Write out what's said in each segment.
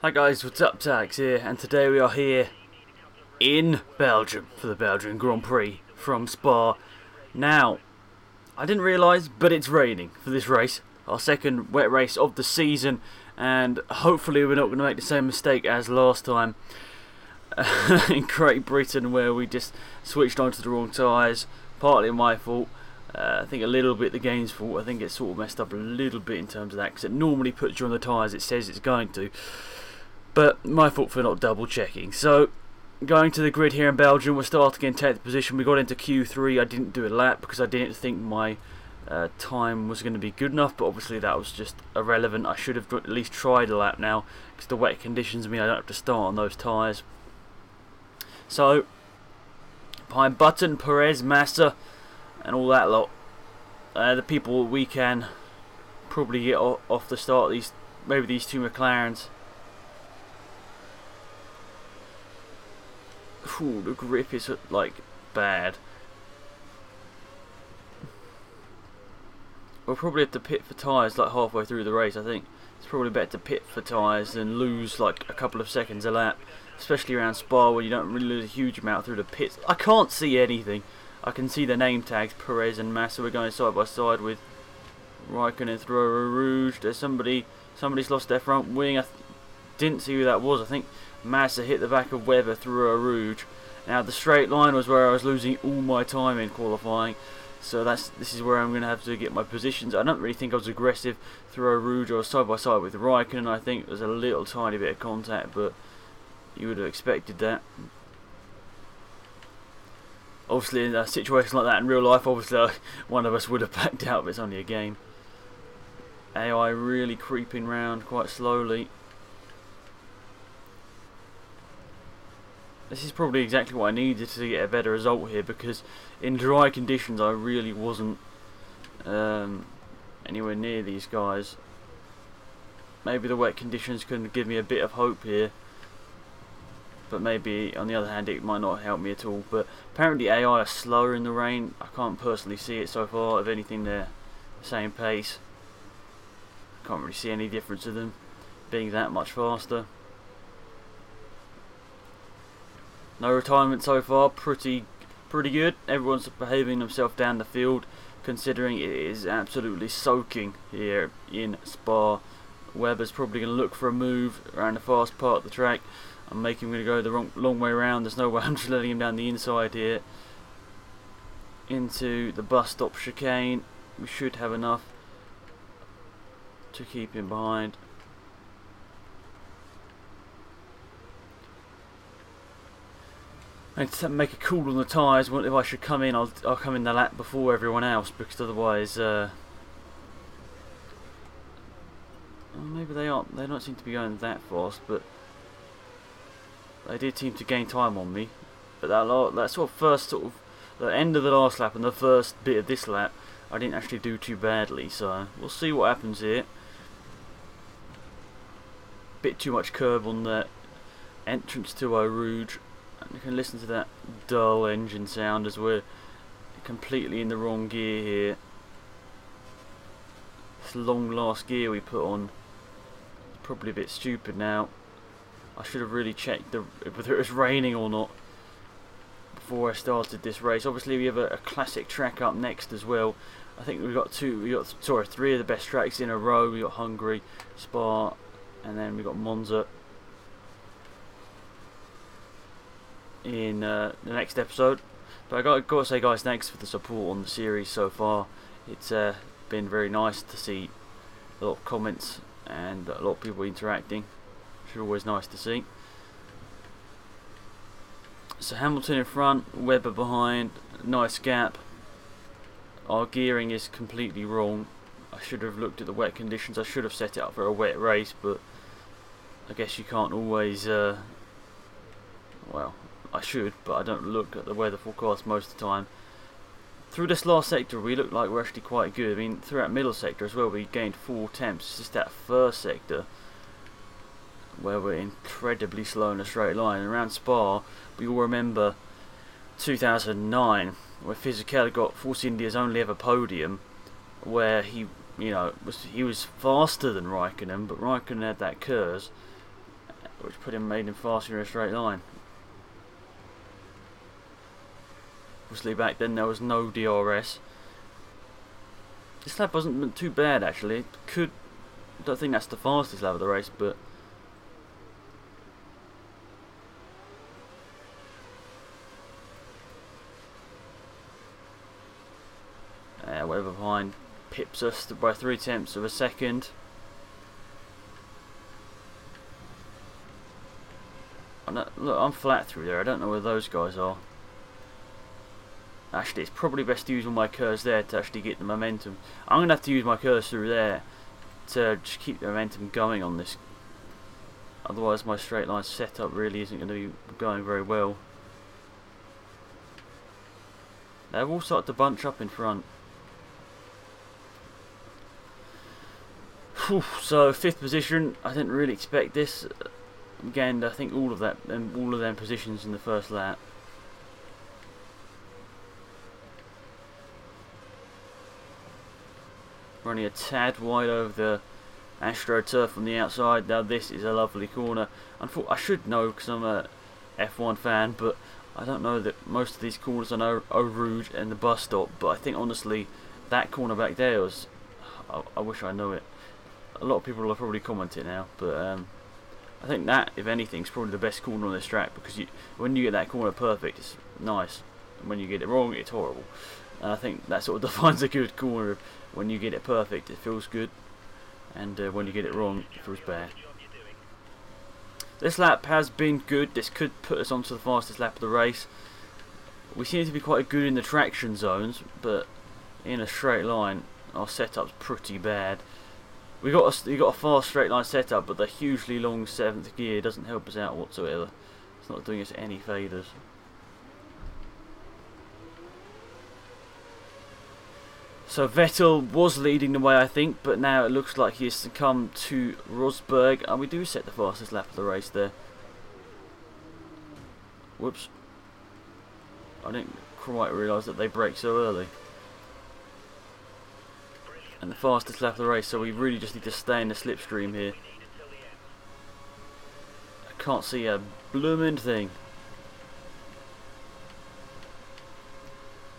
Hi guys, what's up? Tags here, and today we are here in Belgium for the Belgian Grand Prix from Spa. Now, I didn't realise, but it's raining for this race, our second wet race of the season, and hopefully we're not going to make the same mistake as last time in Great Britain, where we just switched onto the wrong tyres. Partly my fault. I think a little bit the game's fault. I think it's sort of messed up a little bit in terms of that, because it normally puts you on the tyres it says it's going to. But my fault for not double checking. So, going to the grid here in Belgium, we're starting in 10th position. We got into Q3. I didn't do a lap because I didn't think my time was going to be good enough, but obviously that was just irrelevant. I should have at least tried a lap now, because the wet conditions mean I don't have to start on those tyres. So, behind Button, Perez, Massa, and all that lot, the people we can probably get off the start, maybe these two McLarens. Ooh, the grip is like bad. We'll probably have to pit for tyres like halfway through the race. I think it's probably better to pit for tyres than lose like a couple of seconds a lap, especially around Spa where you don't really lose a huge amount through the pits. I can't see anything. I can see the name tags, Perez and Massa. We're going side by side with Raikkonen through a Rouge. There's somebody's lost their front wing. I didn't see who that was. I think Massa hit the back of Webber through a Rouge. Now the straight line was where I was losing all my time in qualifying, so this is where I'm going to have to get my positions. I don't really think I was aggressive through a Rouge. I was side by side with Raikkonen. I think there's a little tiny bit of contact, but you would have expected that. Obviously in a situation like that in real life, obviously one of us would have backed out, but it's only a game. AI really creeping round quite slowly. This is probably exactly what I needed to get a better result here, because in dry conditions I really wasn't anywhere near these guys. Maybe the wet conditions can give me a bit of hope here, but maybe on the other hand it might not help me at all. But apparently AI are slower in the rain. I can't personally see it so far. If anything, they're the same pace. Can't really see any difference of them being that much faster. No retirement so far, pretty good. Everyone's behaving themselves down the field, considering it is absolutely soaking here in Spa. Webber's probably going to look for a move around the fast part of the track. I'm making him going to go the long way around. There's no way I'm just letting him down the inside here. Into the bus stop chicane. We should have enough to keep him behind. I need to make a call on the tyres. If I should come in, I'll come in the lap before everyone else, because otherwise, maybe they aren't. They don't seem to be going that fast, but they did seem to gain time on me. But that the end of the last lap and the first bit of this lap, I didn't actually do too badly. So we'll see what happens here. Bit too much curb on the entrance to Eau Rouge. You can listen to that dull engine sound as we're completely in the wrong gear here. This long last gear we put on is probably a bit stupid now. I should have really checked whether it was raining or not before I started this race. Obviously we have a classic track up next as well. I think we got three of the best tracks in a row. We got Hungary, Spa, and then we got Monza in the next episode. But I got to say, guys, thanks for the support on the series so far. It's been very nice to see a lot of comments and a lot of people interacting, which is always nice to see. So Hamilton in front, Webber behind, nice gap. Our gearing is completely wrong. I should have looked at the wet conditions. I should have set it up for a wet race, but I guess you can't always well, I should, but I don't look at the weather forecast most of the time. Through this last sector we look like we're actually quite good. I mean, throughout middle sector as well we gained 4 temps. It's just that first sector where we're incredibly slow in a straight line. And around Spa, we all remember 2009 where Fisichella got Force India's only ever podium, where he was faster than Raikkonen, but Raikkonen had that curse which made him faster in a straight line. Obviously back then there was no DRS. This lap wasn't too bad actually. I don't think that's the fastest lap of the race, but whatever behind pips us by 0.3 of a second. Look, I'm flat through there. I don't know where those guys are. Actually, it's probably best to use all my curves there to actually get the momentum. I'm going to have to use my curves through there to just keep the momentum going on this. Otherwise, my straight line setup really isn't going to be going very well. They've all started to bunch up in front. Whew, so 5th position. I didn't really expect this. Again, I think all of them positions in the first lap. Running a tad wide over the AstroTurf on the outside. Now this is a lovely corner. I should know because I'm a F1 fan, but I don't know that most of these corners. I know Eau Rouge and the bus stop, but I think honestly that corner back there was. I wish I knew it. A lot of people will probably comment it now, but I think that, if anything, is probably the best corner on this track because when you get that corner perfect, it's nice. And when you get it wrong, it's horrible. And I think that sort of defines a good corner. When you get it perfect, it feels good, and when you get it wrong, it feels bad. This lap has been good. This could put us onto the fastest lap of the race. We seem to be quite good in the traction zones, but in a straight line, our setup's pretty bad. We got a fast straight line setup, but the hugely long 7th gear doesn't help us out whatsoever. It's not doing us any favours. So Vettel was leading the way, I think, but now it looks like he has succumbed to Rosberg, and we do set the fastest lap of the race there. Whoops. I didn't quite realise that they brake so early. And the fastest lap of the race, so we really just need to stay in the slipstream here. I can't see a blooming thing.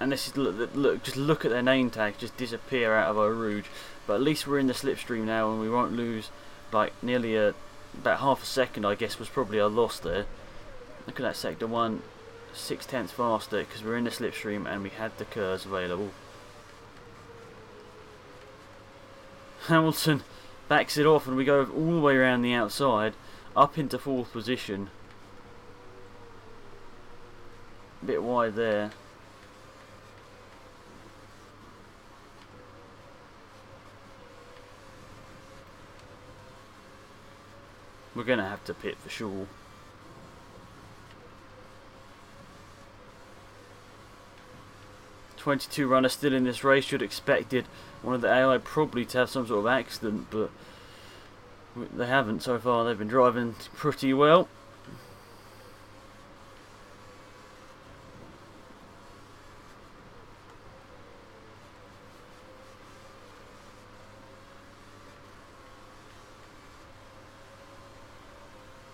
And this is look, just look at their name tag just disappear out of Eau Rouge. But at least we're in the slipstream now, and we won't lose like nearly about half a second. I guess was probably a loss there. Look at that sector 1, 0.6 faster because we're in the slipstream and we had the curves available. Hamilton backs it off, and we go all the way around the outside up into 4th position. A bit wide there. We're going to have to pit for sure. '22 runners still in this race. Should expected one of the AI probably to have some sort of accident, but they haven't so far. They've been driving pretty well.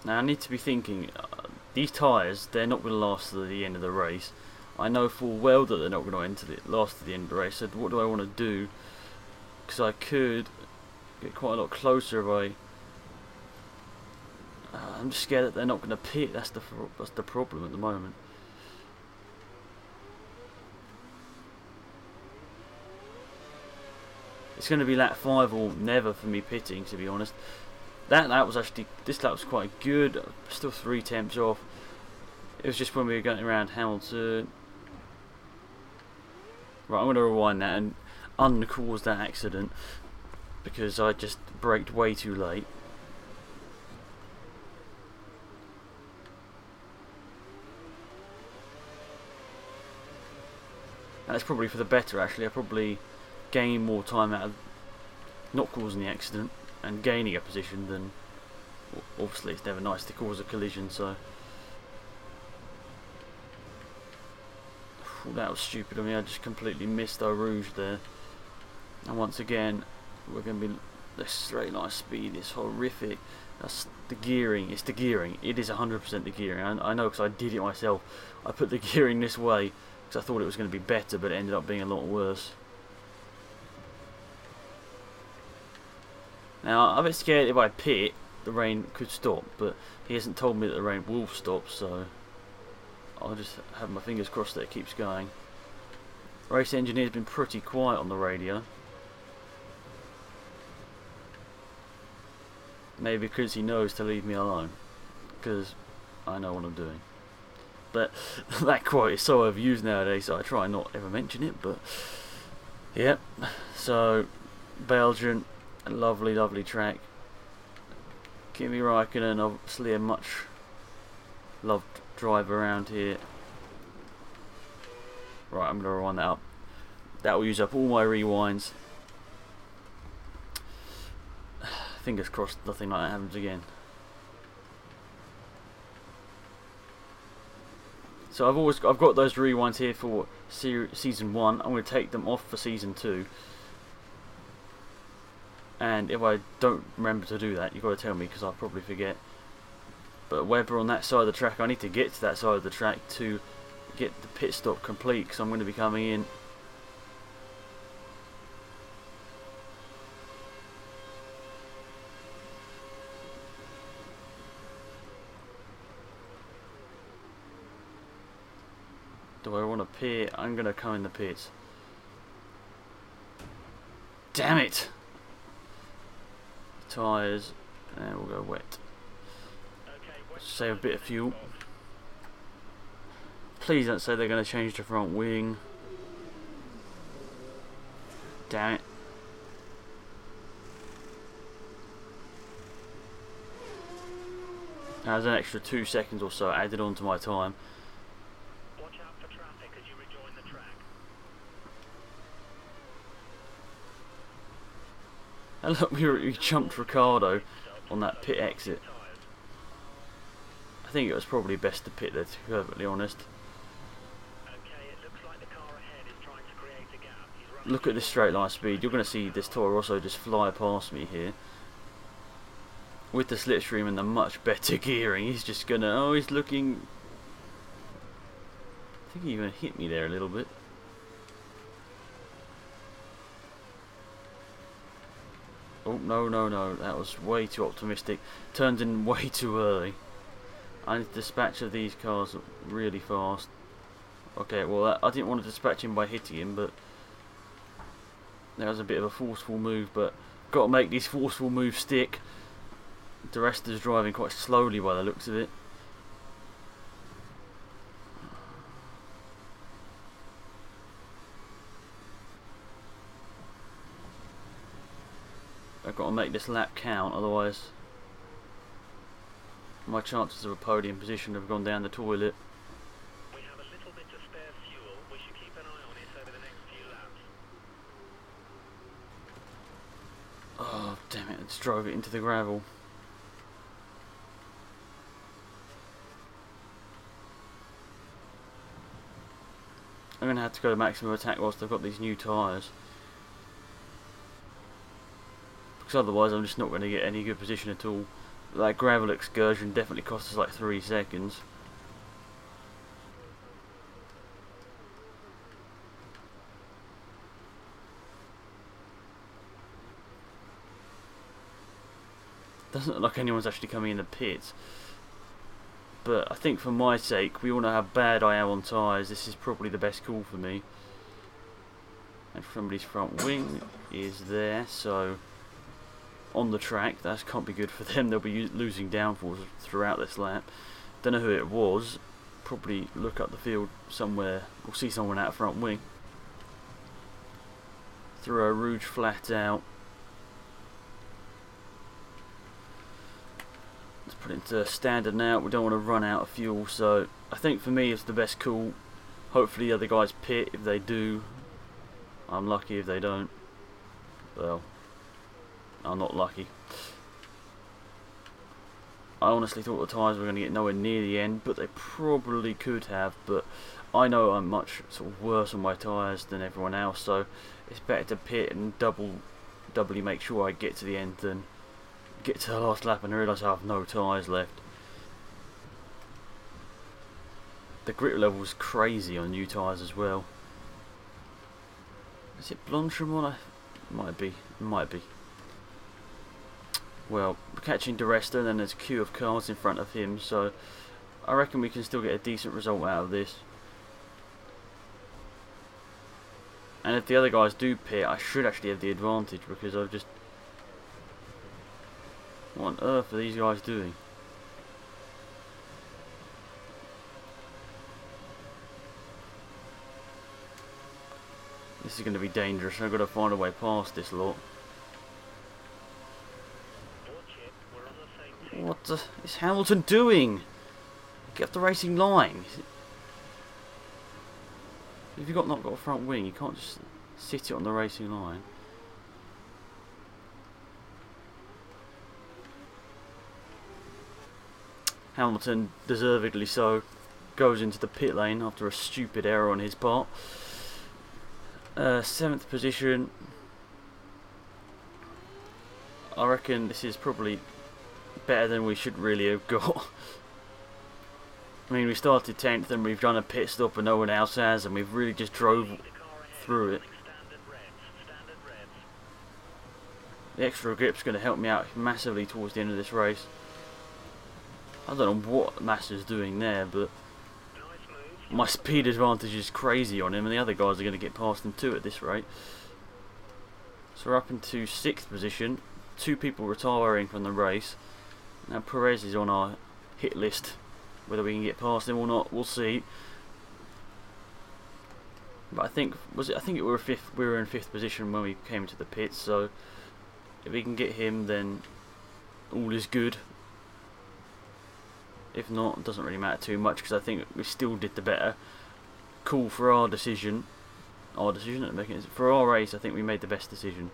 Now I need to be thinking, these tyres, they're not going to last to the end of the race. I know full well that they're not going to last to the end of the race, so what do I want to do? Because I could get quite a lot closer if I'm just scared that they're not going to pit. That's the problem at the moment. It's going to be lap 5 or never for me pitting, to be honest. That was actually, this lap was quite good. Still 0.3 off. It was just when we were going around Hamilton. Right, I'm going to rewind that and uncause that accident because I just braked way too late. And that's probably for the better actually. I probably gain more time out of not causing the accident and gaining a position than, obviously it's never nice to cause a collision, so that was stupid of me. I just completely missed Eau Rouge there, and once again we're going to be The straight line speed is horrific. That's the gearing. It's the gearing. It is 100% the gearing. I know because I did it myself. I put the gearing this way because I thought it was going to be better, but it ended up being a lot worse. Now, I'm a bit scared if I pit, the rain could stop, but he hasn't told me that the rain will stop, so I'll just have my fingers crossed that it keeps going. Race engineer's been pretty quiet on the radio. Maybe because he knows to leave me alone, because I know what I'm doing. But that quote is so overused nowadays, so I try not ever mention it, but yep. So, Belgian, a lovely, lovely track. Kimi Raikkonen, obviously a much loved driver around here. Right, I'm going to rewind that up. That will use up all my rewinds. Fingers crossed nothing like that happens again. So I've got those rewinds here for season 1. I'm going to take them off for season 2. And if I don't remember to do that, you've got to tell me because I'll probably forget. But Webber on that side of the track, I need to get to that side of the track to get the pit stop complete because I'm going to be coming in. Do I want to pit? I'm going to come in the pits. Damn it! Tyres, and we'll go wet. Save a bit of fuel. Please don't say they're going to change the front wing. Damn it. There's an extra 2 seconds or so added on to my time. Watch out for traffic as you rejoin the track. And look, we jumped Ricardo on that pit exit. I think it was probably best to pit there, to be perfectly honest. Okay, it looks like the car ahead is trying to create a gap. Look at this straight line speed. You're going to see this Toro Rosso just fly past me here. With the slipstream and the much better gearing, he's just going to... Oh, he's looking... I think he even hit me there a little bit. Oh, no, no, no. That was way too optimistic. Turned in way too early. I need to dispatch of these cars really fast. Okay, well, I didn't want to dispatch him by hitting him, but... That was a bit of a forceful move, but... Got to make these forceful moves stick. The rest is driving quite slowly by the looks of it. I've got to make this lap count, otherwise my chances of a podium position have gone down the toilet. We have a little bit of spare fuel. We should keep an eye on it over the next few laps. Oh, damn it, let's drive it into the gravel. I'm going to have to go to maximum attack whilst I've got these new tyres. Because otherwise I'm just not going to get any good position at all. That gravel excursion definitely cost us like 3 seconds. Doesn't look like anyone's actually coming in the pits. But I think for my sake, we all know how bad I am on tyres. This is probably the best call for me. And somebody's front wing is there, so on the track, that can't be good for them. They'll be losing downforce throughout this lap. Don't know who it was. Probably look up the field somewhere. We'll see someone out front wing. Throw a Rouge flat out. Let's put it into standard now. We don't want to run out of fuel, so I think for me it's the best call. Hopefully the other guys pit. If they do, I'm lucky. If they don't, well, I'm not lucky. I honestly thought the tyres were going to get nowhere near the end, but they probably could have. But I know I'm much sort of worse on my tyres than everyone else, so it's better to pit and double doubly make sure I get to the end than get to the last lap and realise I have no tyres left. The grip level is crazy on new tyres as well. Is it Blondsham? Might be. Might be. Well, we're catching DeResta and then there's a queue of cars in front of him, so I reckon we can still get a decent result out of this. And if the other guys do pit, I should actually have the advantage because I've just... What on earth are these guys doing? This is going to be dangerous. I've got to find a way past this lot. What is Hamilton doing? Get off the racing line. If you've not got a front wing, you can't just sit it on the racing line. Hamilton, deservedly so, goes into the pit lane after a stupid error on his part. 7th position. I reckon this is probably better than we should really have got. I mean, we started 10th and we've done a pit stop and no one else has, and we've really just drove through it. The extra grip's going to help me out massively towards the end of this race. I don't know what Massa's doing there, but my speed advantage is crazy on him, and the other guys are going to get past him too at this rate. So we're up into 6th position. 2 people retiring from the race. Now Perez is on our hit list. Whether we can get past him or not, we'll see. But I think we were in 5th position when we came to the pits. So if we can get him, then all is good. If not, it doesn't really matter too much because I think we still did the better call for our decision. For our race, I think we made the best decision.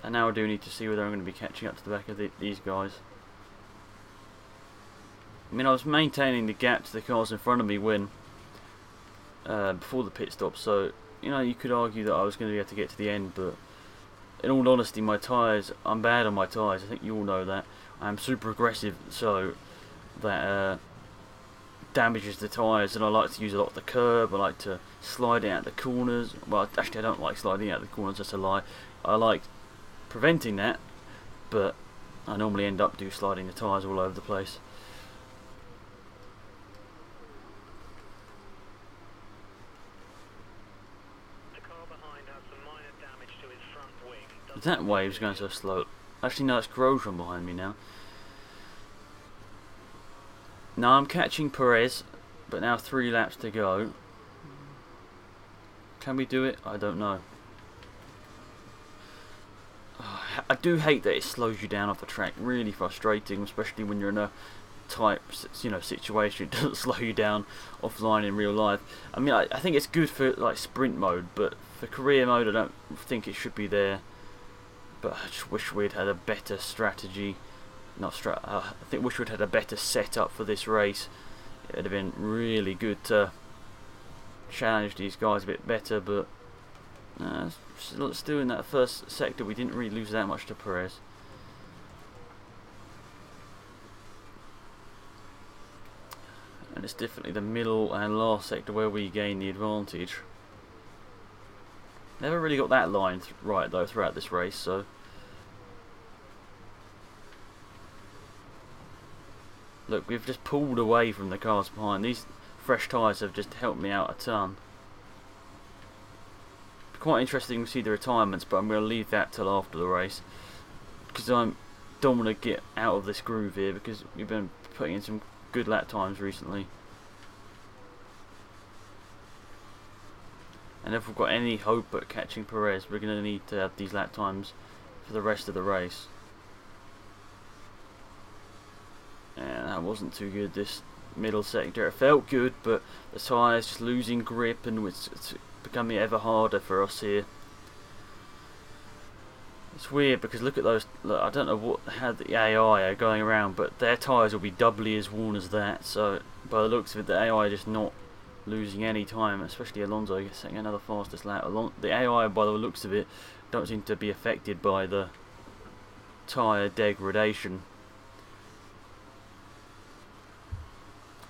And now I do need to see whether I'm going to be catching up to the back of these guys. I mean, I was maintaining the gap to the cars in front of me when before the pit stop, so you know, you could argue that I was going to be able to get to the end, but in all honesty, my tyres, I'm bad on my tyres. I think you all know that. I'm super aggressive, so that damages the tyres, and I like to use a lot of the curb. I like to slide it out the corners. Well, actually, I don't like sliding out the corners, that's a lie. I like preventing that, but I normally end up sliding the tyres all over the place. That wave's going so slow. Actually, no, it's Grosjean behind me now. Now I'm catching Perez, but now 3 laps to go. Can we do it? I don't know. I do hate that it slows you down off the track. Really frustrating, especially when you're in a type, situation. It doesn't slow you down offline in real life. I mean, I think it's good for like sprint mode, but for career mode, I don't think it should be there. But I just wish we'd had a better strategy. I wish we'd had a better setup for this race. It would have been really good to challenge these guys a bit better, but still in that first sector we didn't really lose that much to Perez. And it's definitely the middle and last sector where we gain the advantage. Never really got that line right though throughout this race, so look, we've just pulled away from the cars behind. These fresh tyres have just helped me out a ton. Quite interesting to see the retirements, but I'm going to leave that till after the race because I don't want to get out of this groove here because we've been putting in some good lap times recently. And if we've got any hope at catching Perez, we're going to need to have these lap times for the rest of the race. And that wasn't too good, this middle sector. It felt good, but the tyres just losing grip and it's becoming ever harder for us here. It's weird because look at those. Look, I don't know how the AI are going around, but their tyres will be doubly as worn as that, so by the looks of it, the AI just not losing any time, especially Alonso setting another fastest lap. The AI, by the looks of it, don't seem to be affected by the tyre degradation.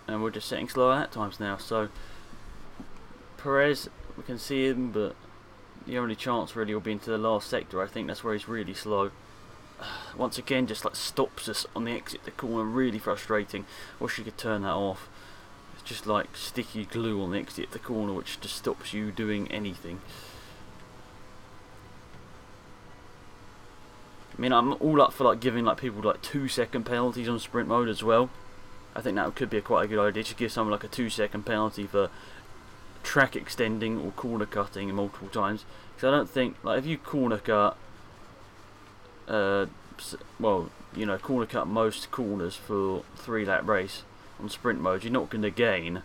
And we're just setting slower lap times now. So Perez, we can see him, but the only chance really will be into the last sector. I think that's where he's really slow. Once again, just like stops us on the exit the corner. Really frustrating. Wish you could turn that off. It's just like sticky glue on the exit the corner, which just stops you doing anything. I mean, I'm all up for like giving like people like 2-second penalties on sprint mode as well. I think that could be quite a good idea. Just give someone like a 2-second penalty for track extending or corner cutting multiple times. Because I don't think, like, if you corner cut, well, you know, corner cut most corners for 3-lap race on sprint mode, you're not going to gain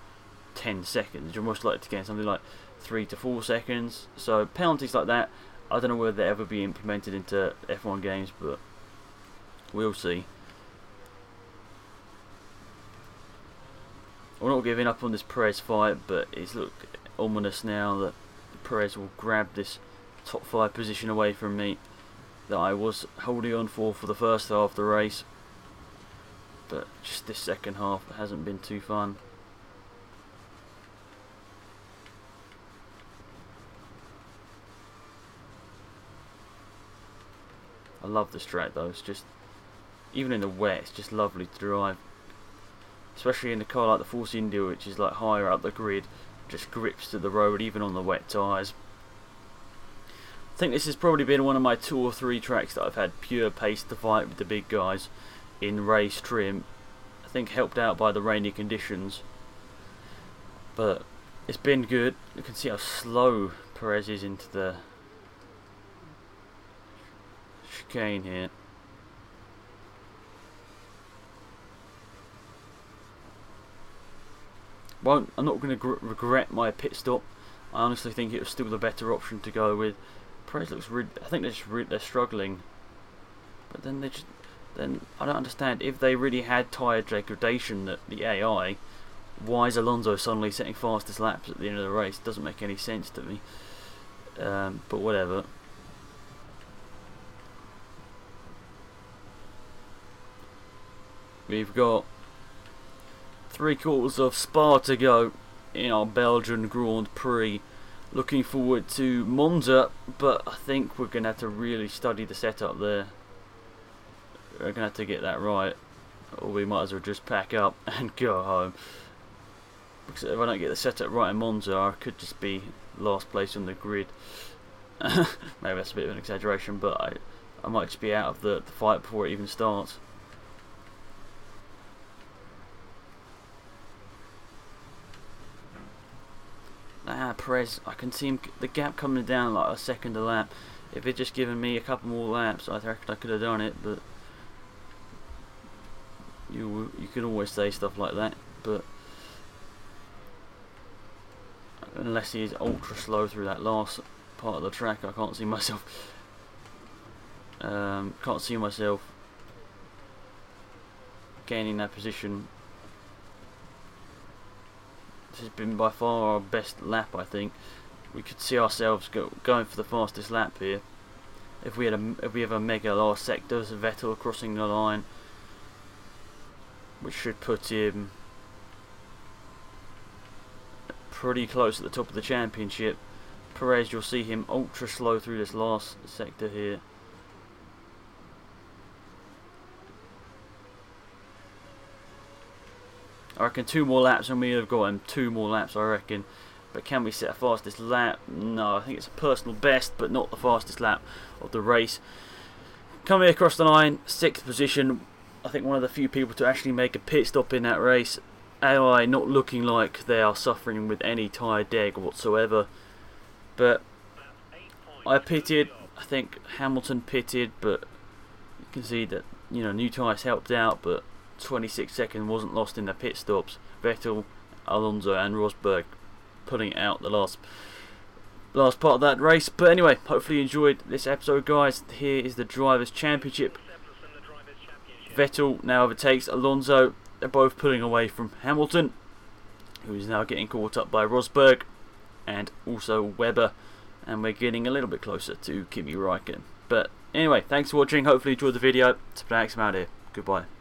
10 seconds. You're most likely to gain something like 3 to 4 seconds. So penalties like that, I don't know whether they ever be implemented into F1 games, but we'll see. We're not giving up on this Perez fight, but it's looked ominous now that Perez will grab this top 5 position away from me that I was holding on for the first half of the race. But just this second half hasn't been too fun. I love this track though. It's just, even in the wet, it's just lovely to drive. Especially in a car like the Force India, which is like higher up the grid, just grips to the road even on the wet tyres. I think this has probably been one of my 2 or 3 tracks that I've had pure pace to fight with the big guys in race trim. I think helped out by the rainy conditions, but it's been good. You can see how slow Perez is into the chicane here. I'm not going to regret my pit stop. I honestly think it was still the better option to go with. Perez looks I think they're struggling, but then I don't understand, if they really had tyre degradation at the AI, why is Alonso suddenly setting fastest laps at the end of the race? It doesn't make any sense to me. But whatever. We've got 3/4 of Spa to go in our Belgian Grand Prix. Looking forward to Monza, but I think we're going to have to really study the setup there. We're going to have to get that right, or we might as well just pack up and go home. Because if I don't get the setup right in Monza, I could just be last place on the grid. Maybe that's a bit of an exaggeration, but I might just be out of the fight before it even starts. Perez, I can see him, the gap coming down like a second a lap. If he'd just given me a couple more laps, I reckon I could have done it, but you can always say stuff like that. But unless he is ultra slow through that last part of the track, I can't see myself gaining that position. This has been by far our best lap, I think. We could see ourselves going for the fastest lap here. If we have a mega last sector, Vettel crossing the line, which should put him pretty close at the top of the championship. Perez, you'll see him ultra slow through this last sector here. I reckon 2 more laps and we have got him. 2 more laps, I reckon. But can we set a fastest lap? No, I think it's a personal best, but not the fastest lap of the race. Coming across the line, 6th position. I think one of the few people to actually make a pit stop in that race. AI not looking like they are suffering with any tyre deg whatsoever. But I pitted. I think Hamilton pitted, but you can see that, you know, new tyres helped out, but 26 seconds wasn't lost in the pit stops. Vettel, Alonso and Rosberg pulling out the last part of that race. But anyway, hopefully you enjoyed this episode, guys. Here is the Drivers' Championship. Vettel now overtakes Alonso. They're both pulling away from Hamilton. who's now getting caught up by Rosberg and also Webber, and we're getting a little bit closer to Kimi Räikkönen. But anyway, thanks for watching. Hopefully you enjoyed the video. It's been Alex, I'm out here. Goodbye.